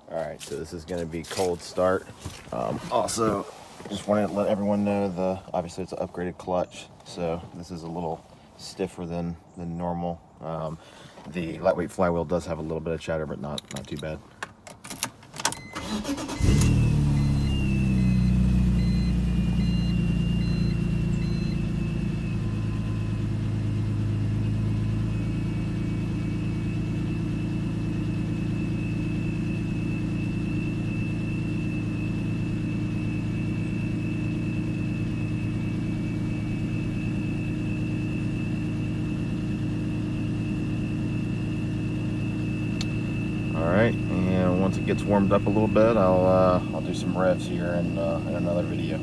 Alright, so this is going to be cold start. Also, just wanted to let everyone know obviously it's an upgraded clutch, so this is a little stiffer than normal. The lightweight flywheel does have a little bit of chatter, but not too bad. Alright, and once it gets warmed up a little bit, I'll do some revs here in another video.